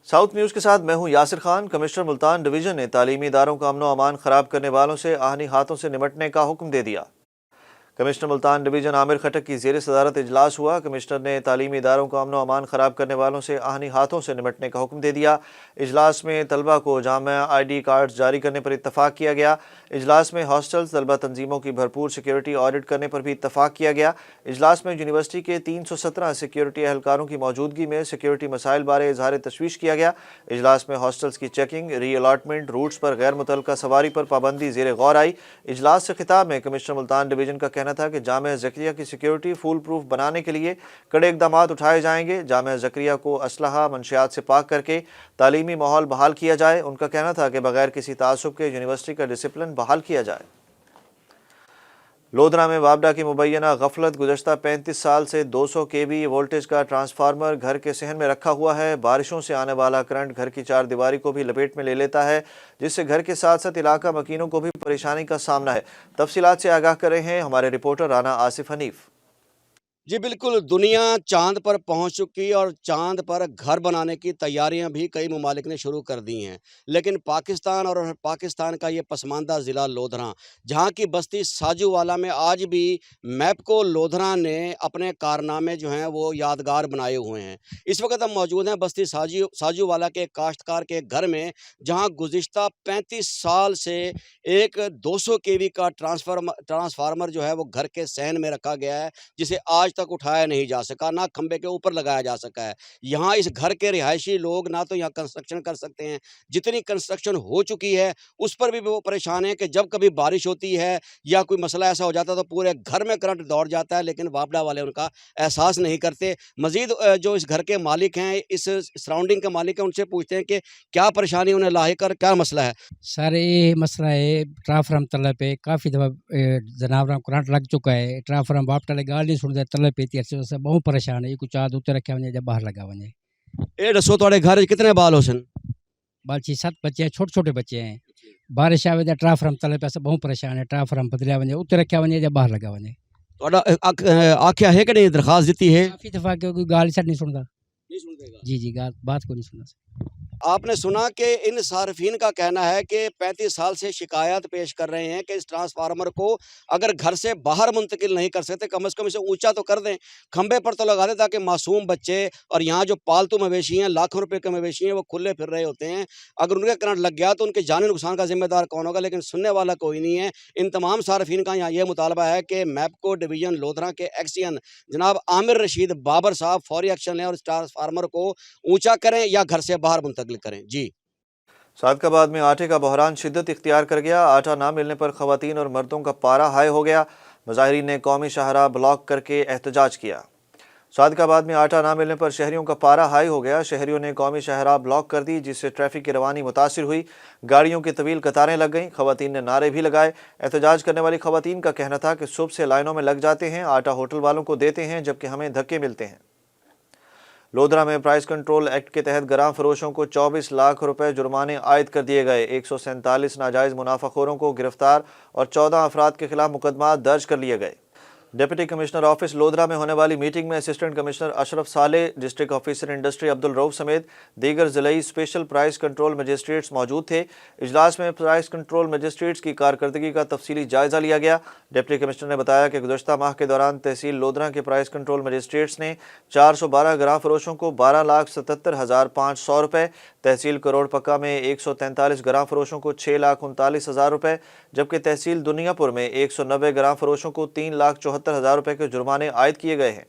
South news के साथ मैं हूं यासिर खान। कमिश्नर मुल्तान डिवीज़न ने तालीमी इदारों का अमन व अमान ख़राब करने वालों से आहनी हाथों से निपटने का हुक्म दे दिया। कमिश्नर मुल्तान डिवीज़न आमिर खटक की ज़ेर सदारत इजलास हुआ। कमिश्नर ने तालीमी इदारों का अमन व अमान ख़राब करने वालों से आहनी हाथों से निपटने का हुक्म दे दिया। इजलास में तलबा को जामिया ID कार्ड्स जारी करने पर इत्तफाक किया गया। इजलास में हॉस्टल्स तलबा तंजीमों की भरपूर सिक्योरिटी ऑडिट करने पर भी इत्तफाक किया गया। इजलास में यूनिवर्सिटी के 317 सिक्योरिटी एहलकारों की मौजूदगी में सिक्योरिटी मसाइल बारे इजहार तशवीश किया गया। इजलास में हॉस्टल्स की चेकिंग, री अलॉटमेंट, रूट्स पर गैर मुतल्लका सवारी पर पाबंदी ज़ेर गौर आई। इजलास से खिताब में कमिश्नर मुल्तान डिवीज़न का कहना था कि जामिया ज़करिया की सिक्योरिटी फूल प्रूफ बनाने के लिए कड़े इक़दाम उठाए जाएंगे। जामिया ज़करिया को असलहा मंशियात से पाक करके तालीमी माहौल बहाल किया जाए। उनका कहना था कि बगैर किसी तासुब के यूनिवर्सिटी का डिसिप्लिन बहाल किया जाए। लोधरा में वाबडा की मुबैना गफलत। गुज़श्ता 35 साल से 200 kV वोल्टेज का ट्रांसफार्मर घर के सहन में रखा हुआ है। बारिशों से आने वाला करंट घर की चार दीवारी को भी लपेट में ले लेता है, जिससे घर के साथ साथ इलाका मकीनों को भी परेशानी का सामना है। तफसीलात से आगाह कर रहे हैं हमारे रिपोर्टर राना आसिफ हनीफ। जी बिल्कुल, दुनिया चांद पर पहुंच चुकी और चांद पर घर बनाने की तैयारियां भी कई ममालिक ने शुरू कर दी हैं, लेकिन पाकिस्तान का ये पसमानदा ज़िला लोधरा, जहां की बस्ती साजूवाला में आज भी मैप्को लोधरा ने अपने कारनामे जो हैं वो यादगार बनाए हुए हैं। इस वक्त हम मौजूद हैं बस्ती साजूवाला के काश्तकार के घर में, जहां गुज़िश्ता 35 साल से एक 200 kV का ट्रांसफार्मर जो है वो घर के सहन में रखा गया है, जिसे आज तक उठाया नहीं जा सका, ना खंबे के ऊपर लगाया जा सका है। यहाँ इस घर के रिहायशी लोग ना तो यहाँ कंस्ट्रक्शन कर सकते हैं, जितनी कंस्ट्रक्शन हो चुकी है उस पर भी वो परेशान है कि जब कभी बारिश होती है या कोई मसला ऐसा हो जाता है तो पूरे घर में करंट दौड़ जाता है, लेकिन वापडा वाले उनका एहसास नहीं करते। मजीद जो इस घर के मालिक हैं, इस सराउंडिंग के मालिक हैं, उनसे पूछते हैं कि क्या परेशानी उन्हें लाहिक और क्या मसला है। सर ये मसला है ट्रांसफार्मर तले पे काफ़ी दफ़ा जनावर करंट लग चुका है। ट्रांसफार्मर बाप टले ॻाल्हि नहीं सुनते, तले पे अचे बहुत परेशान है। कुछ आद उते रखे वञे या बाहर लगा वञे। ये दसो थोड़े घर कितने बाल हो सन? बाल 6-7 बच्चे हैं, छोटे छोटे बच्चे हैं। बारिश आवे तो ट्रांसफार्मर तले पे बहुत परेशान है। ट्रांसफार्मर बदलिया वञे, उते रखे वञे या बाहर लगा वञे। आख्या है कि नहीं, दरखास्त दी है? काफ़ी दफ़ा कोई गाली सर नहीं सुनता। जी बात को नहीं सुनता। आपने सुना कि इन सार्फिन का कहना है कि 35 साल से शिकायत पेश कर रहे हैं कि इस ट्रांसफार्मर को अगर घर से बाहर मुंतकिल नहीं कर सकते, कम से कम इसे ऊंचा तो कर दें, खंबे पर तो लगा दें, ताकि मासूम बच्चे और यहाँ जो पालतू मवेशी हैं, लाखों रुपए के मवेशी हैं, वो खुले फिर रहे होते हैं। अगर उनके करंट लग गया तो उनके जानी नुकसान का जिम्मेदार कौन होगा? लेकिन सुनने वाला कोई नहीं है। इन तमाम सार्फिन का यहाँ ये मुतालबा है कि मैप्को डिवीज़न लोधरा के एक्सियन जनाब आमिर रशीद बाबर साहब फौरी एक्शन लें और इस ट्रांसफार्मर को ऊँचा करें या घर से बाहर मुंतकिल करें। जी। सादकाबाद में आटे का बहरान शिद्दत इख्तियार कर गया। आटा ना मिलने पर खवातीन और मर्दों का पारा हाई हो गया। मुजाहिरीन ने कौमी शाहराह ब्लॉक करके एहतजाज किया। सादकाबाद में आटा ना मिलने पर शहरियों का पारा हाई हो गया। शहरियों ने कौमी शाहराह ब्लॉक कर दी, जिससे ट्रैफिक की रवानी मुतासिर हुई। गाड़ियों की तवील कतारें लग गईं। खवातीन ने नारे भी लगाए। एहतजाज करने वाली खवातीन का कहना था कि सुबह से लाइनों में लग जाते हैं, आटा होटल वालों को देते हैं, जबकि हमें धक्के मिलते हैं। लोधरा में प्राइस कंट्रोल एक्ट के तहत गराम फरोशों को 24 लाख रुपए जुर्माने आयद कर दिए गए। 147 नाजायज़ मुनाफाखोरों को गिरफ्तार और 14 अफराद के खिलाफ मुकदमा दर्ज कर लिए गए। डिप्टी कमिश्नर ऑफिस लोधरा में होने वाली मीटिंग में असिस्टेंट कमिश्नर अशरफ साले, district officer industry Abdul Rauf समेत दीगर ज़िलाई स्पेशल प्राइस कंट्रोल मजिस्ट्रेट्स मौजूद थे। इजलास में प्राइस कंट्रोल मजिस्ट्रेट्स की कारकर्दगी का तफसीली जायज़ा लिया गया। डिप्टी कमिश्नर ने बताया कि गुज़श्ता माह के दौरान तहसील लोधरा के प्राइस कंट्रोल मजिस्ट्रेट्स ने 412 गराम फरोशों को 12,77,500 रुपये, तहसील करोड़ पक्का में 143 गराम फरोशों को 6,39,000 रुपये, जबकि तहसील दुनियापुर में 190 गराम फरोशों को 3,74,000 रुपये के जुर्माने आयद किए गए हैं।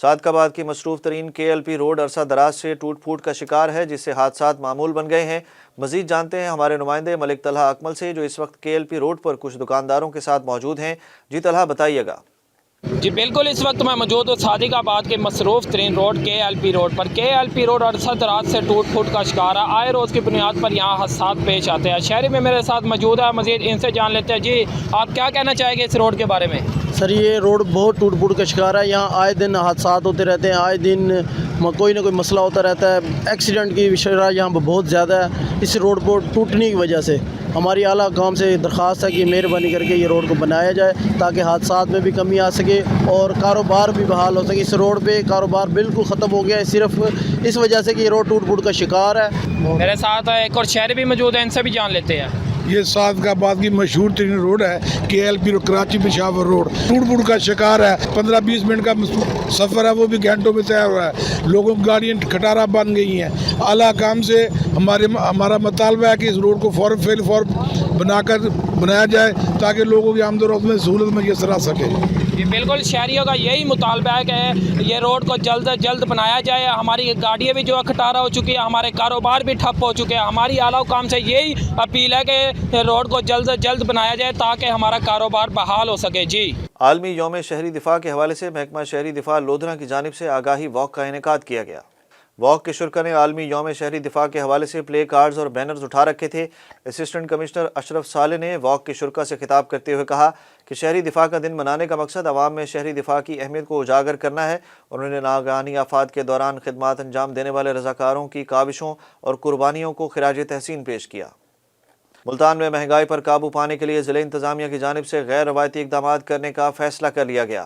सादकाबाद की मसरूफ तरीन KLP रोड अरसा दराज से टूट फूट का शिकार है, जिससे हादसात मामूल बन गए हैं। मजीद जानते हैं हमारे नुमाइंदे मलिक तलहा अकमल से, जो इस वक्त KLP रोड पर कुछ दुकानदारों के साथ मौजूद हैं। जी तलहा, बताइएगा। जी बिल्कुल, इस वक्त मैं मौजूद हूँ सादिकाबाद के मसरूफ तरीन रोड KLP रोड पर। KLP रोड अरसा दराज से टूट फूट का शिकार है। आए रोज़ की बुनियाद पर यहाँ हादसात पेश आते हैं। शहरी में मेरे साथ मौजूद है, मजीद इनसे जान लेते हैं। जी, आप क्या कहना चाहेंगे इस रोड के बारे में? सर, ये रोड बहुत टूट फूट का शिकार है। यहाँ आए दिन हादसात होते रहते हैं, आए दिन कोई ना कोई मसला होता रहता है। एक्सीडेंट की शरह यहाँ पर बहुत ज़्यादा है इस रोड पर टूटने की वजह से। ہماری اعلیٰ حکام سے درخواست ہے کہ مہربانی کر کے یہ روڈ کو بنایا جائے تاکہ حادثات میں بھی کمی آ سکے اور کاروبار بھی بحال ہو سکے. اس روڈ پہ کاروبار بالکل ختم ہو گیا ہے صرف اس وجہ سے کہ یہ روڈ ٹوٹ پھوٹ کا شکار ہے. میرے ساتھ ایک اور شہری بھی موجود ہیں, ان سے بھی جان لیتے ہیں. یہ سعادت آباد کی مشہور ترین روڈ ہے KLP کراچی پشاور روڈ, ٹوٹ پھوٹ کا شکار ہے. 15-20 منٹ کا سفر ہے وہ بھی گھنٹوں میں طے ہوا ہے. لوگوں کی گاڑیاں کھٹارا بن گئی ہیں. اعلیٰ کام سے ہمارا مطالبہ ہے کہ اس روڈ کو بنایا جائے تاکہ لوگوں کی آمد و رفت میں سہولت میسر آ سکے. جی بالکل, شہریوں کا یہی مطالبہ ہے کہ یہ روڈ کو جلد از جلد بنایا جائے. ہماری گاڑیاں بھی جو ہے کھٹارا ہو چکی ہے, ہمارے کاروبار بھی ٹھپ ہو چکے ہیں. ہماری اعلیٰ حکام سے یہی اپیل ہے کہ روڈ کو جلد از جلد بنایا جائے تاکہ ہمارا کاروبار بحال ہو سکے. جی عالمی یوم شہری دفاع کے حوالے سے محکمہ شہری دفاع لودھنا کی جانب سے آگاہی واک کا انعقاد کیا گیا. واک کے شرکا نے عالمی یوم شہری دفاع کے حوالے سے پلے کارڈز اور بینرز اٹھا رکھے تھے. اسسٹنٹ کمشنر اشرف صالح نے واک کے شرکا سے خطاب کرتے ہوئے کہا کہ شہری دفاع کا دن منانے کا مقصد عوام میں شہری دفاع کی اہمیت کو اجاگر کرنا ہے. انہوں نے ناگہانی آفات کے دوران خدمات انجام دینے والے رضاکاروں کی کاوشوں اور قربانیوں کو خراج تحسین پیش کیا. ملتان میں مہنگائی پر قابو پانے کے لیے ضلع انتظامیہ کی جانب سے غیر روایتی اقدامات کرنے کا فیصلہ کر لیا گیا.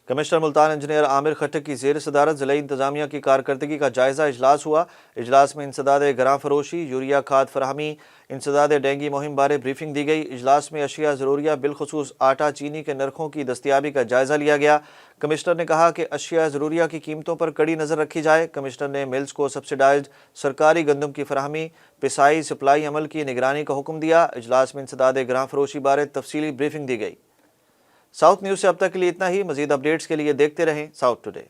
کمشنر ملتان انجینئر عامر خٹک کی زیر صدارت ضلعی انتظامیہ کی کارکردگی کا جائزہ اجلاس ہوا. اجلاس میں انسداد گراں فروشی, یوریا کھاد فراہمی, انسداد ڈینگی مہم بارے بریفنگ دی گئی. اجلاس میں اشیاء ضروریہ بالخصوص آٹا چینی کے نرخوں کی دستیابی کا جائزہ لیا گیا. کمشنر نے کہا کہ اشیاء ضروریہ کی قیمتوں پر کڑی نظر رکھی جائے. کمشنر نے ملز کو سبسڈائزڈ سرکاری گندم کی فراہمی, پسائی سپلائی عمل کی نگرانی کا حکم دیا. اجلاس میں انسداد گراں فروشی بارے تفصیلی بریفنگ دی گئی. ساؤتھ نیوز سے اب تک کے لیے اتنا ہی. مزید اپڈیٹس کے لیے دیکھتے رہیں ساؤتھ ٹوڈے.